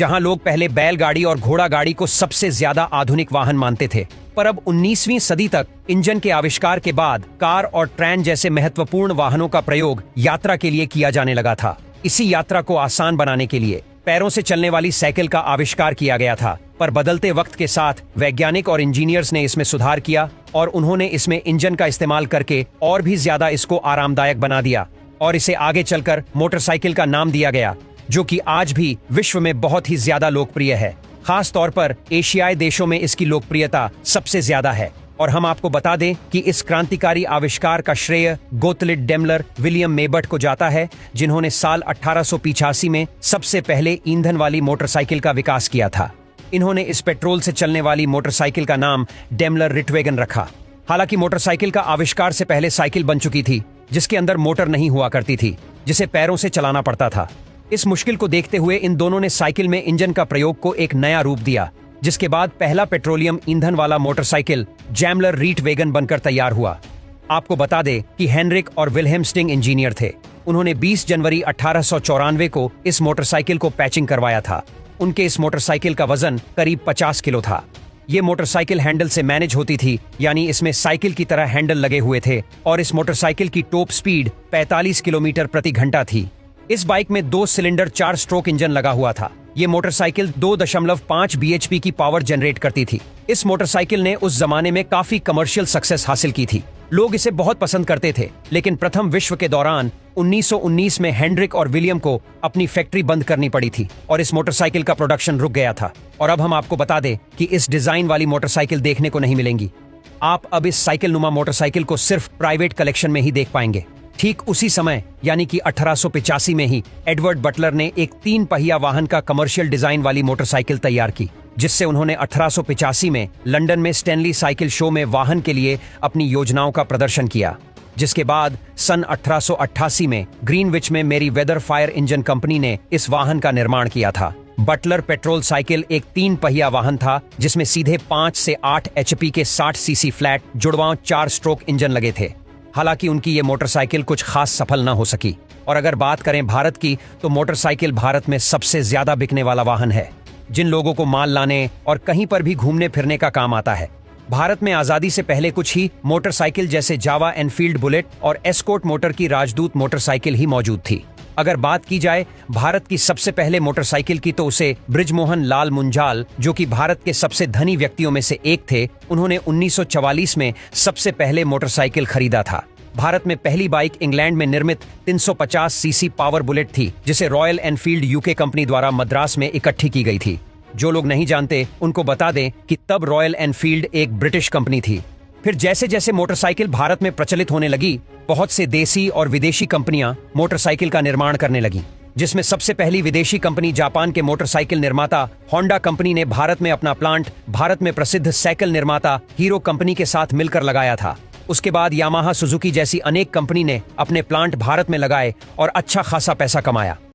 जहां लोग पहले बैलगाड़ी और घोड़ा गाड़ी को सबसे ज्यादा आधुनिक वाहन मानते थे, पर अब 19वीं सदी तक इंजन के आविष्कार के बाद कार और ट्रेन जैसे महत्वपूर्ण वाहनों का प्रयोग यात्रा के लिए किया जाने लगा था। इसी यात्रा को आसान बनाने के लिए पैरों से चलने वाली साइकिल का आविष्कार किया गया था, पर बदलते वक्त के साथ वैज्ञानिक और इंजीनियर्स ने इसमें सुधार किया और उन्होंने इसमें इंजन का इस्तेमाल करके और भी ज्यादा इसको आरामदायक बना दिया और इसे आगे चलकर मोटरसाइकिल का नाम दिया गया, जो कि आज भी विश्व में बहुत ही ज्यादा लोकप्रिय है। खास तौर पर एशियाई देशों में इसकी लोकप्रियता सबसे ज्यादा है। और हम आपको बता दें कि इस क्रांतिकारी आविष्कार का श्रेय गोतलिट डेमलर विलियम मेबर्ट को जाता है, जिन्होंने साल 1885 में सबसे पहले ईंधन वाली मोटरसाइकिल का विकास किया था। इन्होंने इस पेट्रोल से चलने वाली मोटरसाइकिल का नाम डेमलर रिटवेगन रखा। हालांकि मोटरसाइकिल का आविष्कार से पहले साइकिल बन चुकी थी, जिसके अंदर मोटर नहीं हुआ करती थी, जिसे पैरों से चलाना पड़ता था। इस मुश्किल को देखते हुए इन दोनों ने साइकिल में इंजन का प्रयोग को एक नया रूप दिया, जिसके बाद पहला पेट्रोलियम ईंधन वाला मोटरसाइकिल जैमलर रीटवेगन बनकर तैयार हुआ। आपको बता दें कि हेनरिक और विल्हेम स्टिंग इंजीनियर थे। उन्होंने 20 जनवरी 1894 को इस मोटरसाइकिल को पैचिंग करवाया था। उनके इस मोटरसाइकिल का वजन करीब 50 किलो था। ये मोटरसाइकिल हैंडल से मैनेज होती थी, यानी इसमें साइकिल की तरह हैंडल लगे हुए थे और इस मोटरसाइकिल की टॉप स्पीड 45 किलोमीटर प्रति घंटा थी। इस बाइक में 2 सिलेंडर 4 स्ट्रोक इंजन लगा हुआ था। ये मोटरसाइकिल 2.5 bhp की पावर जनरेट करती थी। इस मोटरसाइकिल ने उस जमाने में काफी कमर्शियल सक्सेस हासिल की थी। लोग इसे बहुत पसंद करते थे, लेकिन प्रथम विश्व के दौरान 1919 में हेनरिक और विलियम को अपनी फैक्ट्री बंद करनी पड़ी थी और इस मोटरसाइकिल का प्रोडक्शन रुक गया था। और अब हम आपको बता दें कि इस डिजाइन वाली मोटरसाइकिल देखने को नहीं मिलेंगी। आप अब इस साइकिल नुमा मोटरसाइकिल को सिर्फ प्राइवेट कलेक्शन में ही देख पाएंगे। ठीक उसी समय यानी कि 1885 में ही एडवर्ड बटलर ने एक 3 पहिया वाहन का कमर्शियल डिजाइन वाली मोटरसाइकिल तैयार की, जिससे उन्होंने 1885 में लंदन में स्टैनली साइकिल शो में वाहन के लिए अपनी योजनाओं का प्रदर्शन किया। जिसके बाद सन 1888 में ग्रीनविच में मेरी वेदर फायर इंजन कंपनी ने इस वाहन का निर्माण किया था। बटलर पेट्रोल साइकिल एक 3 पहिया वाहन था, जिसमें सीधे 5 से 8 HP के 60 सीसी फ्लैट जुड़वांव 4 स्ट्रोक इंजन लगे थे। हालांकि उनकी ये मोटरसाइकिल कुछ खास सफल न हो सकी। और अगर बात करें भारत की, तो मोटरसाइकिल भारत में सबसे ज्यादा बिकने वाला वाहन है, जिन लोगों को माल लाने और कहीं पर भी घूमने फिरने का काम आता है। भारत में आजादी से पहले कुछ ही मोटरसाइकिल जैसे जावा एनफील्ड बुलेट और एस्कॉर्ट मोटर की राजदूत मोटरसाइकिल ही मौजूद थी। अगर बात की जाए भारत की सबसे पहले मोटरसाइकिल की, तो उसे बृजमोहन लाल मुंजाल, जो कि भारत के सबसे धनी व्यक्तियों में से एक थे, उन्होंने 1944 में सबसे पहले मोटरसाइकिल खरीदा था। भारत में पहली बाइक इंग्लैंड में निर्मित 350 सीसी पावर बुलेट थी, जिसे रॉयल एनफील्ड यूके कंपनी द्वारा मद्रास में इकट्ठी की गई थी। जो लोग नहीं जानते उनको बता दें कि तब रॉयल एनफील्ड एक ब्रिटिश कंपनी थी। फिर जैसे जैसे मोटरसाइकिल भारत में प्रचलित होने लगी, बहुत से देसी और विदेशी कंपनियां मोटरसाइकिल का निर्माण करने लगी, जिसमें सबसे पहली विदेशी कंपनी जापान के मोटरसाइकिल निर्माता होंडा कंपनी ने भारत में अपना प्लांट भारत में प्रसिद्ध साइकिल निर्माता हीरो कंपनी के साथ मिलकर लगाया था। उसके बाद यामाहा सुजुकी जैसी अनेक कंपनी ने अपने प्लांट भारत में लगाए और अच्छा खासा पैसा कमाया।